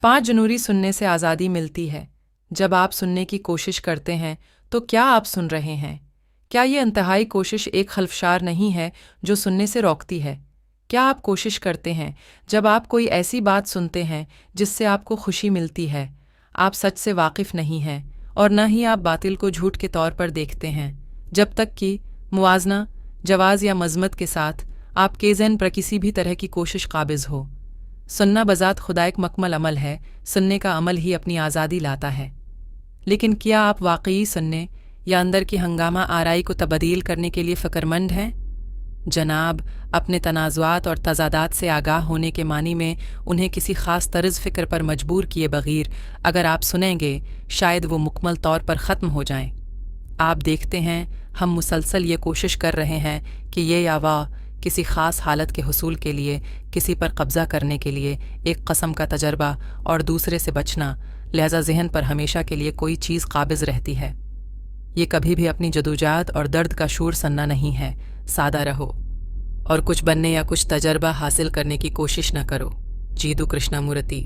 5 जनवरी सुनने से आज़ादी मिलती है। जब आप सुनने की कोशिश करते हैं तो क्या आप सुन रहे हैं? क्या ये इंतहाई कोशिश एक खल्फशार नहीं है जो सुनने से रोकती है? क्या आप कोशिश करते हैं जब आप कोई ऐसी बात सुनते हैं जिससे आपको खुशी मिलती है? आप सच से वाकिफ नहीं हैं और न ही आप बातिल को झूठ के तौर पर देखते हैं, जब तक कि मुवाजना, जवाज़ या मज़मत के साथ आपके ज़हन पर किसी भी तरह की कोशिश काबिज़ हो। सुनना बज़ात खुदा एक मकमल अमल है, सुनने का अमल ही अपनी आज़ादी लाता है। लेकिन क्या आप वाकई सुनने या अंदर की हंगामा आराई को तब्दील करने के लिए फ़िक्रमंद हैं? जनाब, अपने तनाज़ुआत और तज़ादात से आगाह होने के मानी में उन्हें किसी ख़ास तर्ज़ फ़िक्र पर मजबूर किए बग़ैर अगर आप सुनेंगे, शायद वो मुकम्मल तौर पर ख़त्म हो जाएं। आप देखते हैं, हम मुसलसल ये कोशिश कर रहे हैं कि ये या वाह किसी ख़ास हालत के हुसूल के लिए, किसी पर कब्ज़ा करने के लिए एक कस्म का तजर्बा और दूसरे से बचना, लिहाजा ज़हन पर हमेशा के लिए कोई चीज़ काबिज़ रहती है। ये कभी भी अपनी जदोजहद और दर्द का शोर सुनना नहीं है। सादा रहो और कुछ बनने या कुछ तजर्बा हासिल करने की कोशिश न करो। जीदू कृष्णमूर्ति।